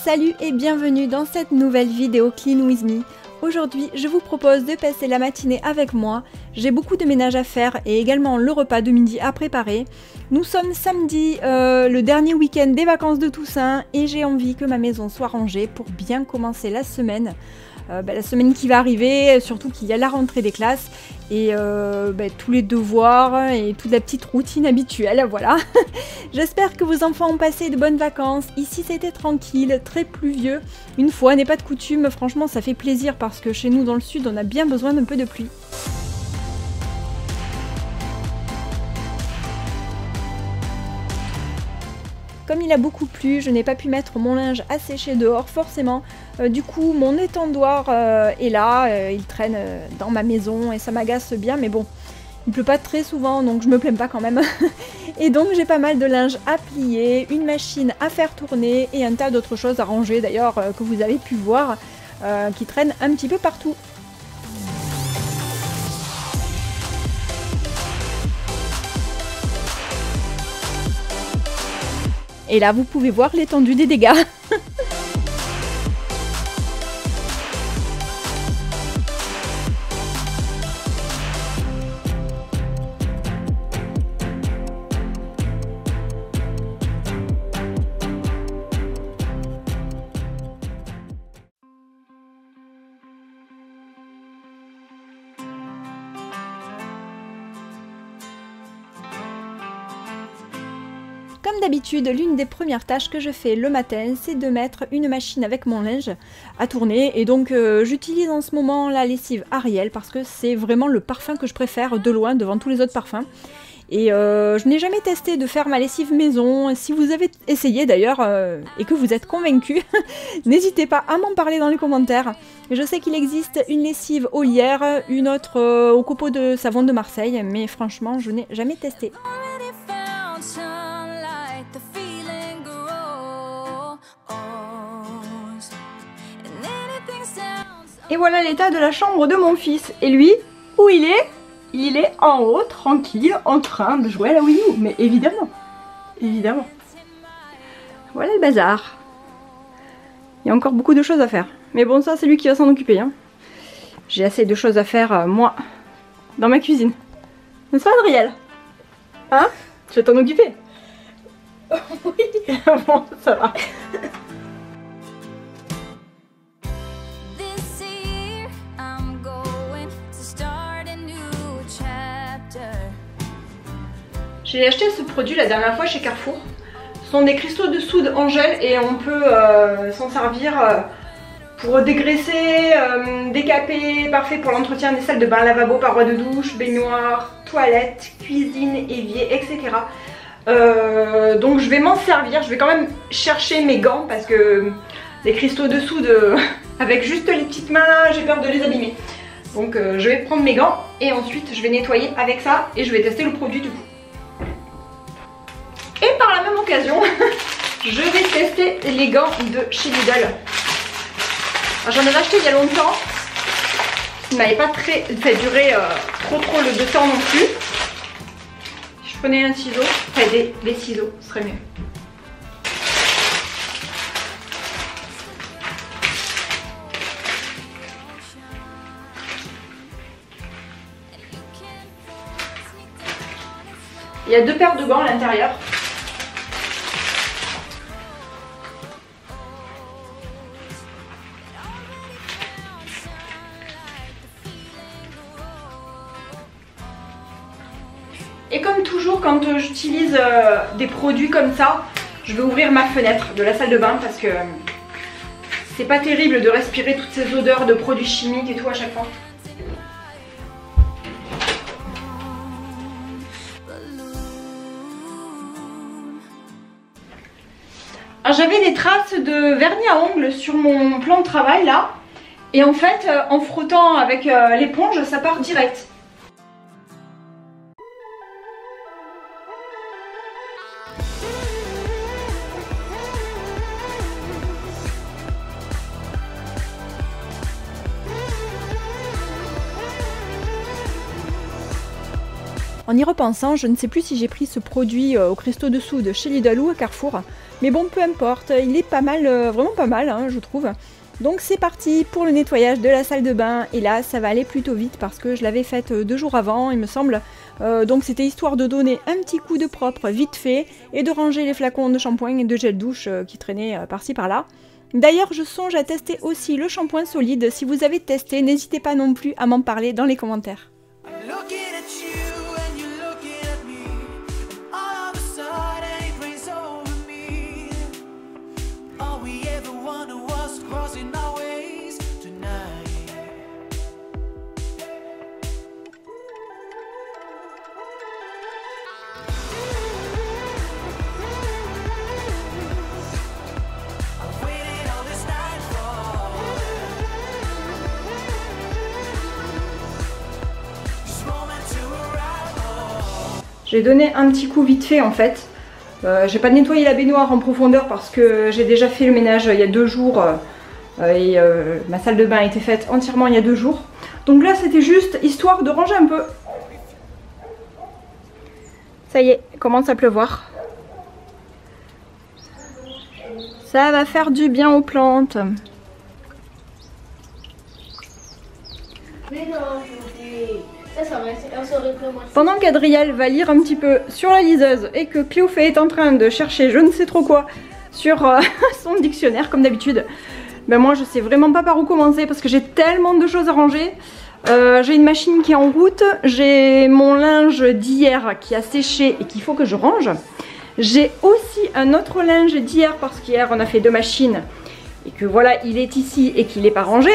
Salut et bienvenue dans cette nouvelle vidéo Clean With Me. Aujourd'hui, je vous propose de passer la matinée avec moi. J'ai beaucoup de ménage à faire et également le repas de midi à préparer. Nous sommes samedi, le dernier week-end des vacances de Toussaint et j'ai envie que ma maison soit rangée pour bien commencer la semaine. La semaine qui va arriver, surtout qu'il y a la rentrée des classes et tous les devoirs et toute la petite routine habituelle, voilà. J'espère que vos enfants ont passé de bonnes vacances. Ici c'était tranquille, très pluvieux. Une fois n'est pas de coutume, franchement ça fait plaisir parce que chez nous dans le sud on a bien besoin d'un peu de pluie. Comme il a beaucoup plu, je n'ai pas pu mettre mon linge à sécher dehors forcément. Du coup, mon étendoir est là, il traîne dans ma maison et ça m'agace bien, mais bon, il pleut pas très souvent donc je me plains pas quand même. Et donc j'ai pas mal de linge à plier, une machine à faire tourner et un tas d'autres choses à ranger d'ailleurs que vous avez pu voir qui traînent un petit peu partout. Et là, vous pouvez voir l'étendue des dégâts. Comme d'habitude, l'une des premières tâches que je fais le matin, c'est de mettre une machine avec mon linge à tourner. Et donc j'utilise en ce moment la lessive Ariel parce que c'est vraiment le parfum que je préfère de loin devant tous les autres parfums. Et je n'ai jamais testé de faire ma lessive maison. Si vous avez essayé d'ailleurs et que vous êtes convaincu, n'hésitez pas à m'en parler dans les commentaires. Je sais qu'il existe une lessive au lierre, une autre au copeaux de savon de Marseille, mais franchement je n'ai jamais testé. Et voilà l'état de la chambre de mon fils. Et lui, où il est? Il est en haut, tranquille, en train de jouer à la Wii U. Mais évidemment, évidemment. Voilà le bazar. Il y a encore beaucoup de choses à faire. Mais bon, ça c'est lui qui va s'en occuper. Hein. J'ai assez de choses à faire, moi, dans ma cuisine. N'est-ce pas, Adriel? Hein? Tu vas t'en occuper? Oui. Bon, ça va. J'ai acheté ce produit la dernière fois chez Carrefour. Ce sont des cristaux de soude en gel et on peut s'en servir pour dégraisser, décaper, parfait pour l'entretien des salles de bain, lavabo, parois de douche, baignoire, toilette, cuisine, évier, etc. Donc je vais m'en servir, je vais quand même chercher mes gants parce que les cristaux de soude avec juste les petites mains là, j'ai peur de les abîmer. Donc je vais prendre mes gants et ensuite je vais nettoyer avec ça et je vais tester le produit du coup. Et par la même occasion, je vais tester les gants de chez Lidl. J'en avais acheté il y a longtemps. Ils n'avaient pas duré trop de temps non plus. Si je prenais un ciseau, enfin des ciseaux, ce serait mieux. Il y a deux paires de gants à l'intérieur. Et comme toujours quand j'utilise des produits comme ça, je vais ouvrir ma fenêtre de la salle de bain parce que c'est pas terrible de respirer toutes ces odeurs de produits chimiques et tout à chaque fois. J'avais des traces de vernis à ongles sur mon plan de travail là et en fait en frottant avec l'éponge ça part direct. En y repensant, je ne sais plus si j'ai pris ce produit au cristaux de soude chez Lidl ou à Carrefour. Mais bon, peu importe, il est pas mal, vraiment pas mal, hein, je trouve. Donc c'est parti pour le nettoyage de la salle de bain. Et là, ça va aller plutôt vite parce que je l'avais faite 2 jours avant, il me semble. Donc c'était histoire de donner un petit coup de propre vite fait et de ranger les flacons de shampoing et de gel douche qui traînaient par-ci par-là. D'ailleurs, je songe à tester aussi le shampoing solide. Si vous avez testé, n'hésitez pas non plus à m'en parler dans les commentaires. J'ai donné un petit coup vite fait en fait. J'ai pas nettoyé la baignoire en profondeur parce que j'ai déjà fait le ménage il y a 2 jours et ma salle de bain a été faite entièrement il y a 2 jours. Donc là c'était juste histoire de ranger un peu. Ça y est, il commence à pleuvoir. Ça va faire du bien aux plantes. Mais non, pendant qu'Adriel va lire un petit peu sur la liseuse et que Cléophée est en train de chercher je ne sais trop quoi sur son dictionnaire comme d'habitude, ben moi je sais vraiment pas par où commencer parce que j'ai tellement de choses à ranger. J'ai une machine qui est en route, j'ai mon linge d'hier qui a séché et qu'il faut que je range. J'ai aussi un autre linge d'hier parce qu'hier on a fait 2 machines et que voilà il est ici et qu'il n'est pas rangé.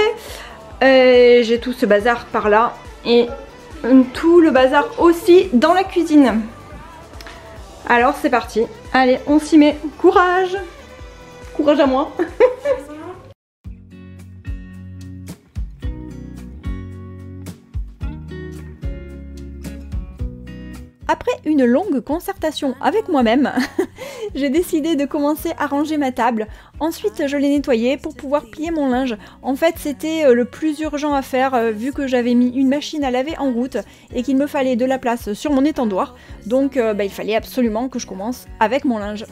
J'ai tout ce bazar par là et tout le bazar aussi dans la cuisine. Alors c'est parti, allez on s'y met, courage, courage à moi. Après une longue concertation avec moi-même, j'ai décidé de commencer à ranger ma table. Ensuite, je l'ai nettoyée pour pouvoir plier mon linge. En fait, c'était le plus urgent à faire vu que j'avais mis une machine à laver en route et qu'il me fallait de la place sur mon étendoir. Donc, il fallait absolument que je commence avec mon linge.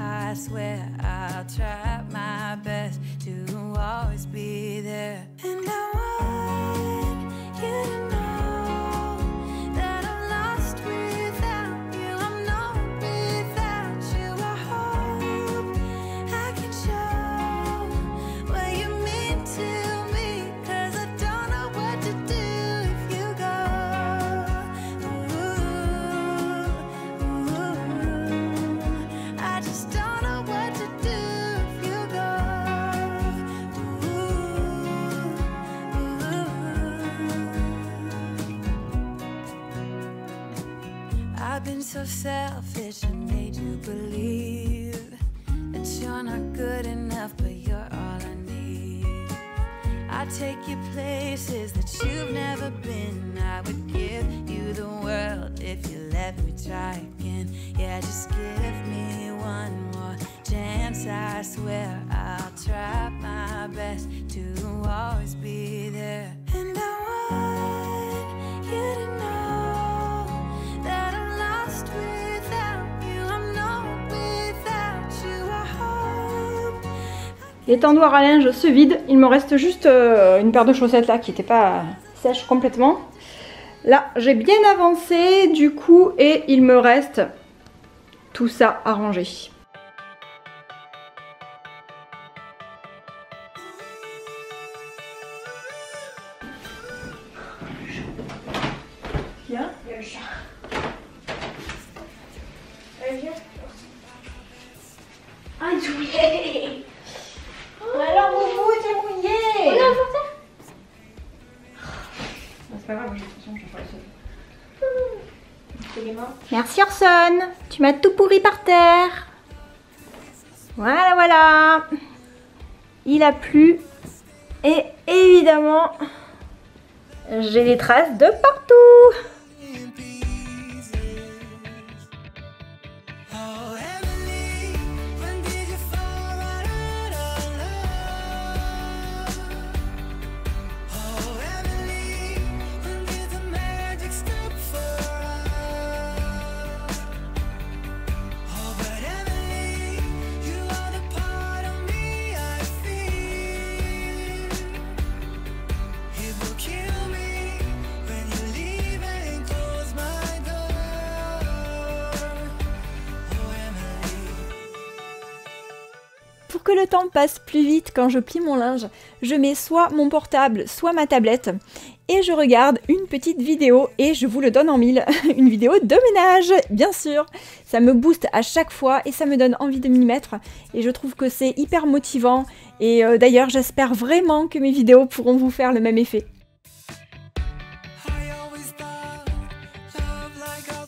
I swear I'll try my best to always be there. And I want you to know that I'm lost without you. I'm not without you. I hope I can show what you mean to me, 'cause I don't know what to do if you go. I just don't know what to do if you go. I've been so selfish and made you believe that you're not good enough, but you're all I need. I take you places that you've never been. I would give you the world if you let me try again. Yeah, just give me one more chance. I swear I'll try my best to always be there. And I want you to know that I'm lost without you. I'm not without you. I hope. L'étendoir à linge se vide. Il me reste juste une paire de chaussettes là qui n'était pas sèche complètement. Là, j'ai bien avancé du coup et il me reste tout ça à ranger. Viens. Il y a le chat. Allez, viens. Ah, mouillé. Alors, Boubou, t'es mouillé. Regarde, par terre. C'est pas grave, de toute façon, je ferai ça. Merci Orson, tu m'as tout pourri par terre. Voilà, voilà. Il a plu. Et évidemment, j'ai les traces de partout. le temps passe plus vite quand je plie mon linge. Je mets soit mon portable, soit ma tablette et je regarde une petite vidéo et je vous le donne en mille. Une vidéo de ménage, bien sûr. Ça me booste à chaque fois et ça me donne envie de m'y mettre et je trouve que c'est hyper motivant et d'ailleurs j'espère vraiment que mes vidéos pourront vous faire le même effet.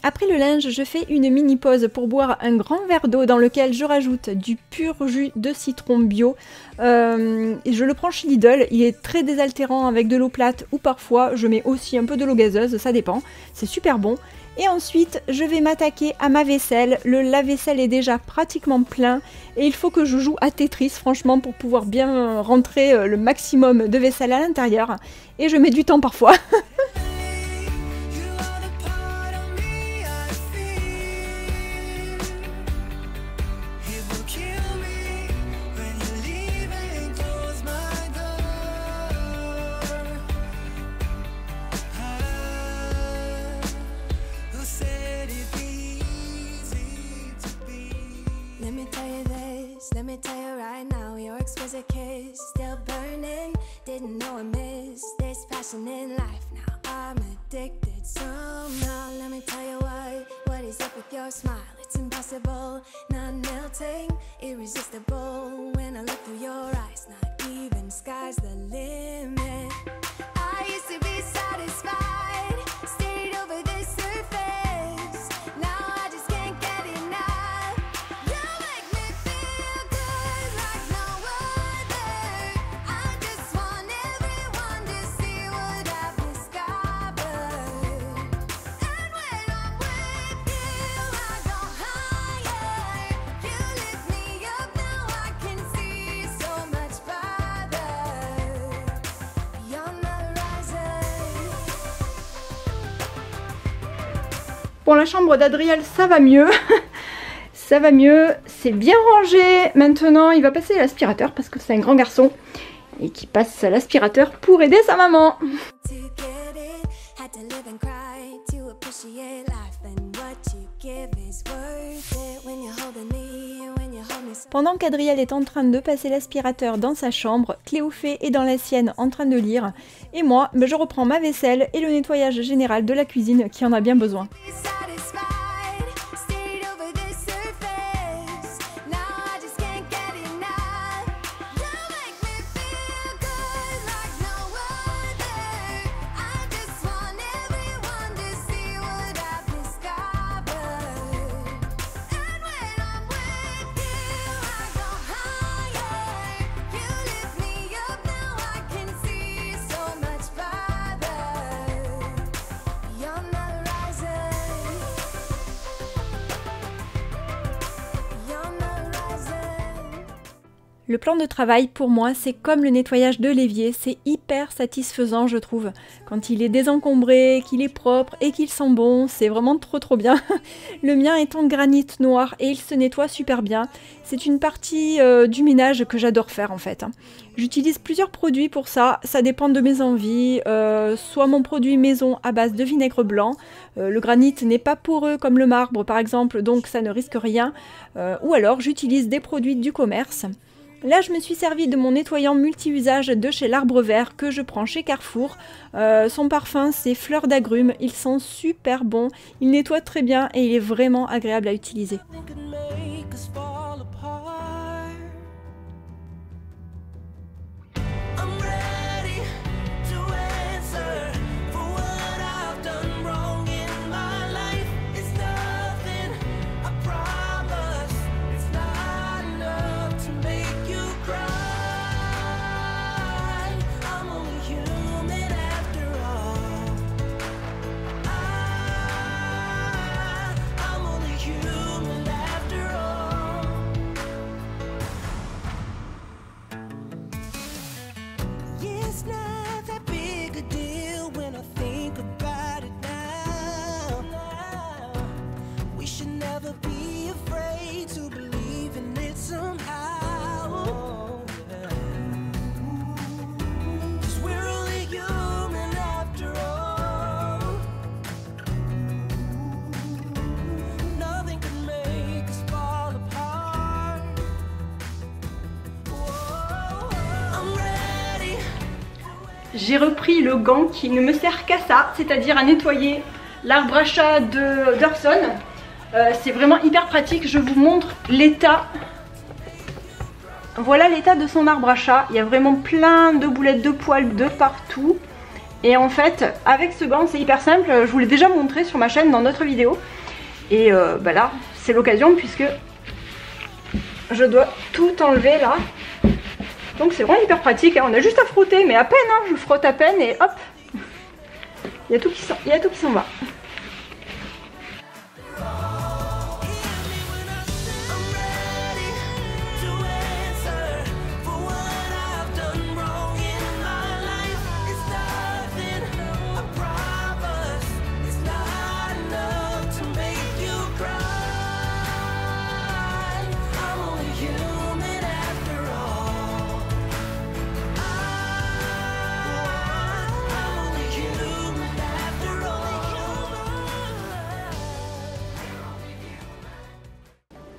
Après le linge, je fais une mini pause pour boire un grand verre d'eau dans lequel je rajoute du pur jus de citron bio. Je le prends chez Lidl, il est très désaltérant avec de l'eau plate ou parfois je mets aussi un peu de l'eau gazeuse, ça dépend, c'est super bon. Et ensuite, je vais m'attaquer à ma vaisselle. Le lave-vaisselle est déjà pratiquement plein et il faut que je joue à Tetris franchement pour pouvoir bien rentrer le maximum de vaisselle à l'intérieur. Et je mets du temps parfois. Let me tell you right now, your exquisite kiss still burning. Didn't know I missed this passion in life. Now I'm addicted somehow. Let me tell you what is up with your smile? It's impossible, not melting, irresistible. When I look through your eyes, not even sky's the limit. I used to be satisfied, stayed over the surface. Now I just can't get enough. You make me feel good like no other. I just want everyone to see what I've discovered. And when I'm with you, I go higher. You lift me up, now I can see so much farther. Beyond the horizon. Bon, la chambre d'Adriel, ça va mieux. Ça va mieux, c'est bien rangé. Maintenant, il va passer l'aspirateur parce que c'est un grand garçon et qui passe l'aspirateur pour aider sa maman. To get it, had to live and cry to appreciate life, and what you give is worth it when you're holding me, when you're holding me. Pendant qu'Adriel est en train de passer l'aspirateur dans sa chambre, Cléophée est dans la sienne en train de lire. Et moi, je reprends ma vaisselle et le nettoyage général de la cuisine qui en a bien besoin. Satisfied, stayed over the surface. Now I just can't get enough. You make me feel good like no other. I just want everyone to see what I've discovered. And when I'm with you, I go higher. You lift me up, now I can see so much farther. Beyond the horizon. Beyond the horizon. Le plan de travail pour moi c'est comme le nettoyage de l'évier, c'est hyper satisfaisant je trouve. Quand il est désencombré, qu'il est propre et qu'il sent bon, c'est vraiment trop bien. Le mien est en granit noir et il se nettoie super bien. C'est une partie du ménage que j'adore faire en fait. J'utilise plusieurs produits pour ça, ça dépend de mes envies. Soit mon produit maison à base de vinaigre blanc, le granit n'est pas poreux comme le marbre par exemple, donc ça ne risque rien. Ou alors j'utilise des produits du commerce. Là, je me suis servi de mon nettoyant multi-usage de chez l'Arbre Vert que je prends chez Carrefour. Son parfum, c'est fleur d'agrumes. Il sent super bon. Il nettoie très bien et il est vraiment agréable à utiliser. Nothing could make us fall apart. I'm ready to answer for what I've done wrong in my life. It's nothing, I promise. It's not enough to make you cry. I'm only human after all. I'm only human after j'ai repris le gant qui ne me sert qu'à ça, c'est-à-dire à nettoyer l'arbre à chat d'Urson. C'est vraiment hyper pratique, je vous montre l'état. Voilà l'état de son arbre à chat, il y a vraiment plein de boulettes de poils de partout. Et en fait, avec ce gant, c'est hyper simple, je vous l'ai déjà montré sur ma chaîne dans d'autres vidéos. Et bah là, c'est l'occasion puisque je dois tout enlever là. Donc c'est vraiment hyper pratique, hein. On a juste à frotter, mais à peine, hein. Je frotte à peine et hop, il y a tout qui s'en va.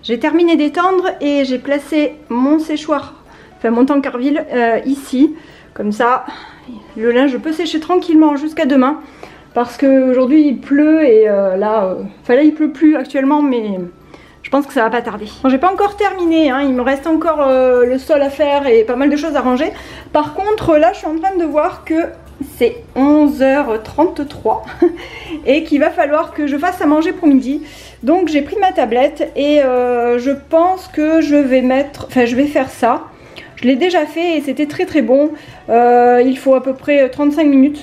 J'ai terminé d'étendre et j'ai placé mon séchoir, enfin mon tank à huile ici. Comme ça, le linge peut sécher tranquillement jusqu'à demain. Parce qu'aujourd'hui il pleut et là il pleut plus actuellement, mais je pense que ça va pas tarder. Bon, j'ai pas encore terminé, hein, il me reste encore le sol à faire et pas mal de choses à ranger. Par contre là je suis en train de voir que c'est 11h33 et qu'il va falloir que je fasse à manger pour midi. Donc j'ai pris ma tablette et je pense que je vais faire ça. Je l'ai déjà fait et c'était très très bon. Il faut à peu près 35 minutes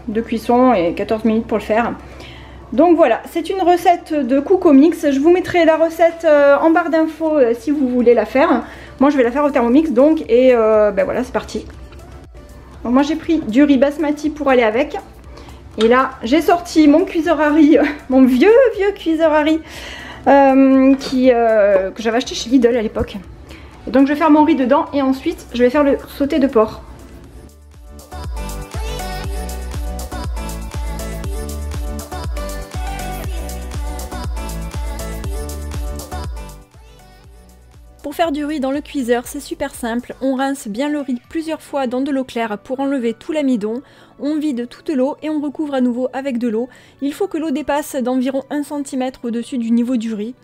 de cuisson et 14 minutes pour le faire. Donc voilà, c'est une recette de Coucomix. Je vous mettrai la recette en barre d'infos si vous voulez la faire. Moi je vais la faire au Thermomix donc et ben voilà, c'est parti. Donc, moi j'ai pris du riz basmati pour aller avec. Et là j'ai sorti mon cuiseur à riz, mon vieux cuiseur à riz que j'avais acheté chez Lidl à l'époque. Donc je vais faire mon riz dedans et ensuite je vais faire le sauté de porc. Pour faire du riz dans le cuiseur, c'est super simple. On rince bien le riz plusieurs fois dans de l'eau claire pour enlever tout l'amidon. On vide toute l'eau et on recouvre à nouveau avec de l'eau. Il faut que l'eau dépasse d'environ 1 cm au-dessus du niveau du riz.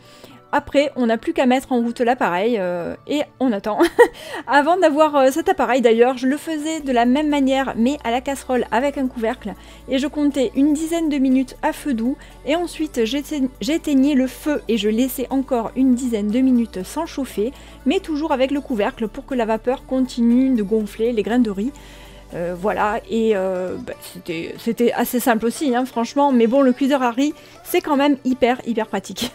Après, on n'a plus qu'à mettre en route l'appareil et on attend. Avant d'avoir cet appareil d'ailleurs, je le faisais de la même manière mais à la casserole avec un couvercle. Et je comptais une dizaine de minutes à feu doux et ensuite j'éteignais le feu et je laissais encore une dizaine de minutes sans chauffer, mais toujours avec le couvercle pour que la vapeur continue de gonfler les grains de riz. Voilà, et c'était assez simple aussi, hein, franchement, mais bon, le cuiseur à riz, c'est quand même hyper pratique.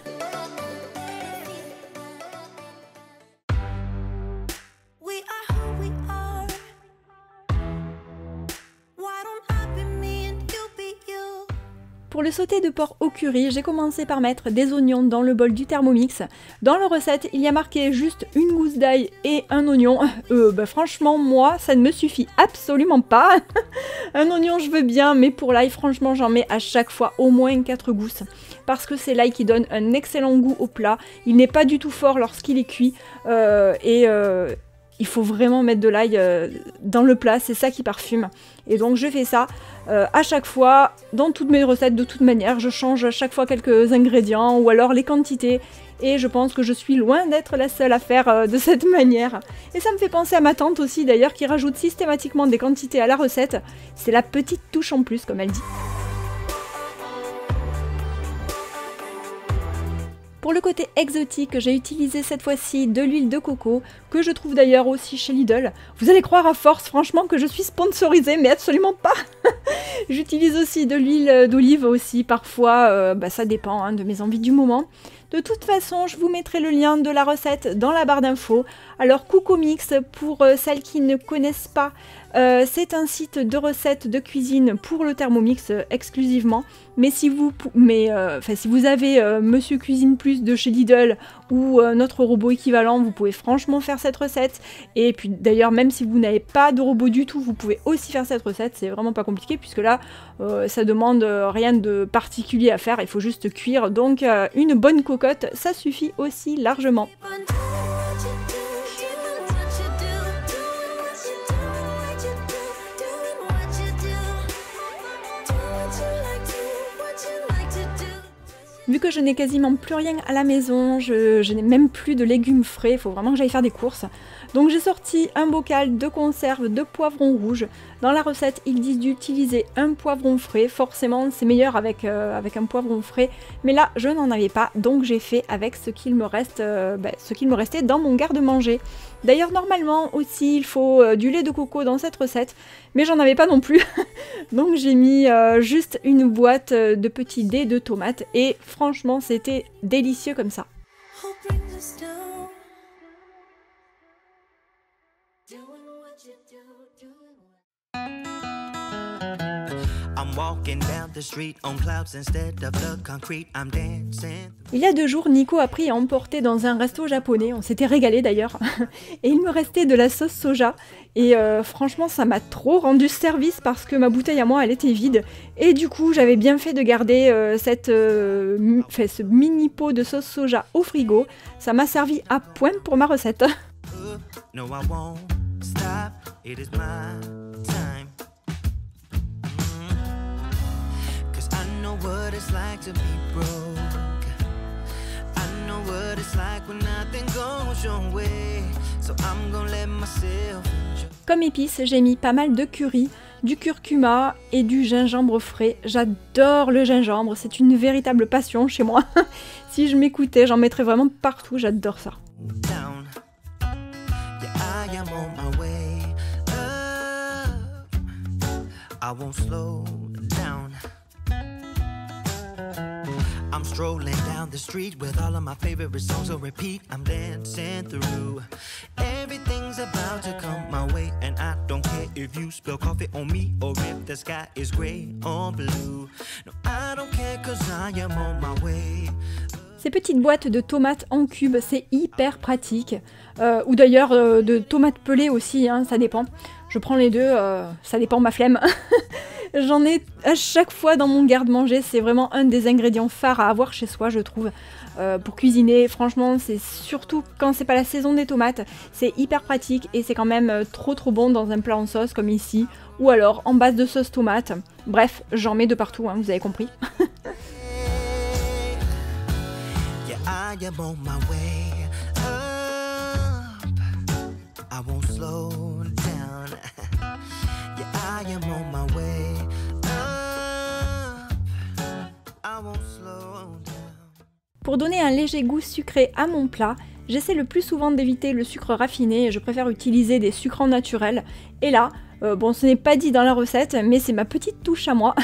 Pour le sauté de porc au curry, j'ai commencé par mettre des oignons dans le bol du Thermomix. Dans la recette, il y a marqué juste une gousse d'ail et un oignon. Franchement, moi, ça ne me suffit absolument pas. Un oignon, je veux bien, mais pour l'ail, franchement, j'en mets à chaque fois au moins 4 gousses. Parce que c'est l'ail qui donne un excellent goût au plat. Il n'est pas du tout fort lorsqu'il est cuit. Il faut vraiment mettre de l'ail dans le plat, c'est ça qui parfume. Et donc je fais ça à chaque fois, dans toutes mes recettes de toute manière. Je change à chaque fois quelques ingrédients ou alors les quantités. Et je pense que je suis loin d'être la seule à faire de cette manière. Et ça me fait penser à ma tante aussi d'ailleurs qui rajoute systématiquement des quantités à la recette. C'est la petite touche en plus comme elle dit. Pour le côté exotique, j'ai utilisé cette fois-ci de l'huile de coco, que je trouve d'ailleurs aussi chez Lidl. Vous allez croire à force, franchement, que je suis sponsorisée, mais absolument pas. J'utilise aussi de l'huile d'olive aussi, parfois, ça dépend hein, de mes envies du moment. De toute façon, je vous mettrai le lien de la recette dans la barre d'infos. Alors Coucomix, pour celles qui ne connaissent pas, c'est un site de recettes de cuisine pour le Thermomix exclusivement. Mais si vous avez Monsieur Cuisine Plus de chez Lidl ou notre robot équivalent, vous pouvez franchement faire cette recette. Et puis d'ailleurs, même si vous n'avez pas de robot du tout, vous pouvez aussi faire cette recette. C'est vraiment pas compliqué puisque là, ça demande rien de particulier à faire. Il faut juste cuire. Donc une bonne cocotte, ça suffit aussi largement. Vu que je n'ai quasiment plus rien à la maison, je n'ai même plus de légumes frais, il faut vraiment que j'aille faire des courses. Donc j'ai sorti un bocal de conserve de poivrons rouges. Dans la recette, ils disent d'utiliser un poivron frais. Forcément, c'est meilleur avec un poivron frais. Mais là, je n'en avais pas, donc j'ai fait avec ce qu'il me restait dans mon garde-manger. D'ailleurs, normalement aussi, il faut du lait de coco dans cette recette. Mais j'en avais pas non plus. Donc j'ai mis juste une boîte de petits dés de tomates. Et franchement, c'était délicieux comme ça. Il y a 2 jours, Nico a pris à emporter dans un resto japonais, on s'était régalé d'ailleurs, et il me restait de la sauce soja, et franchement ça m'a trop rendu service parce que ma bouteille à moi elle était vide, et du coup j'avais bien fait de garder ce mini pot de sauce soja au frigo, ça m'a servi à point pour ma recette. No, I won't stop. It is my time. 'Cause I know what it's like to be broke. I know what it's like when nothing goes your way. So I'm gonna let myself enjoy. Comme épices, j'ai mis pas mal de curry, du curcuma et du gingembre frais. J'adore le gingembre, c'est une véritable passion chez moi. Si je m'écoutais, j'en mettrais vraiment partout, j'adore ça. Down. Yeah, I am on my way up. I won't slow down. I'm strolling down the street with all of my favorite songs on repeat. I'm dancing through. Everything's about to come my way, and I don't care if you spill coffee on me or if the sky is gray or blue. No, I don't care 'cause I am on my way. Ces petites boîtes de tomates en cubes, c'est hyper pratique. Ou d'ailleurs de tomates pelées aussi, hein, ça dépend. Je prends les deux, ça dépend ma flemme. J'en ai à chaque fois dans mon garde-manger, c'est vraiment un des ingrédients phares à avoir chez soi, je trouve. Pour cuisiner, franchement, c'est surtout quand c'est pas la saison des tomates, c'est hyper pratique et c'est quand même trop bon dans un plat en sauce comme ici. Ou alors en base de sauce tomate. Bref, j'en mets de partout, hein, vous avez compris. I am on my way up. I won't slow down. Yeah, I am on my way up. I won't slow down. Pour donner un léger goût sucré à mon plat, j'essaie le plus souvent d'éviter le sucre raffiné et je préfère utiliser des sucrants naturels. Et là, bon, ce n'est pas dit dans la recette, mais c'est ma petite touche à moi.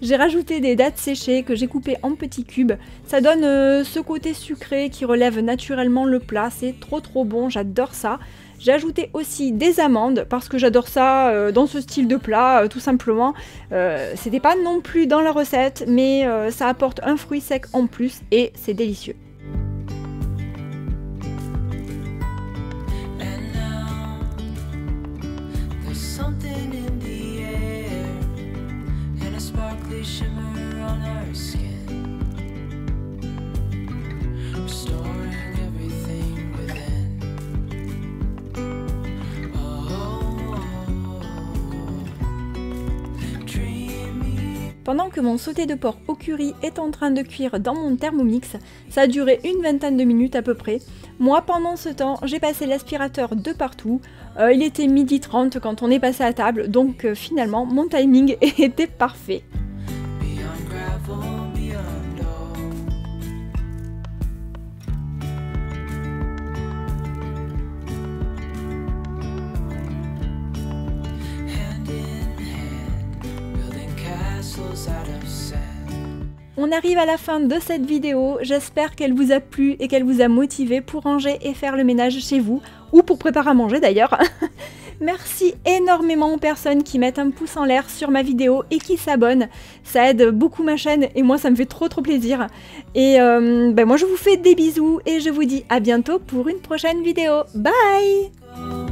J'ai rajouté des dattes séchées que j'ai coupées en petits cubes. Ça donne ce côté sucré qui relève naturellement le plat. C'est trop bon, j'adore ça. J'ai ajouté aussi des amandes parce que j'adore ça dans ce style de plat, tout simplement. C'était pas non plus dans la recette, mais ça apporte un fruit sec en plus et c'est délicieux. Pendant que mon sauté de porc au curry est en train de cuire dans mon Thermomix, ça a duré une vingtaine de minutes à peu près. Moi, pendant ce temps, j'ai passé l'aspirateur de partout. Il était 12h30 quand on est passé à table, donc finalement, mon timing était parfait. On arrive à la fin de cette vidéo, j'espère qu'elle vous a plu et qu'elle vous a motivé pour ranger et faire le ménage chez vous, ou pour préparer à manger d'ailleurs. Merci énormément aux personnes qui mettent un pouce en l'air sur ma vidéo et qui s'abonnent, ça aide beaucoup ma chaîne et moi ça me fait trop plaisir. Et moi je vous fais des bisous et je vous dis à bientôt pour une prochaine vidéo, bye!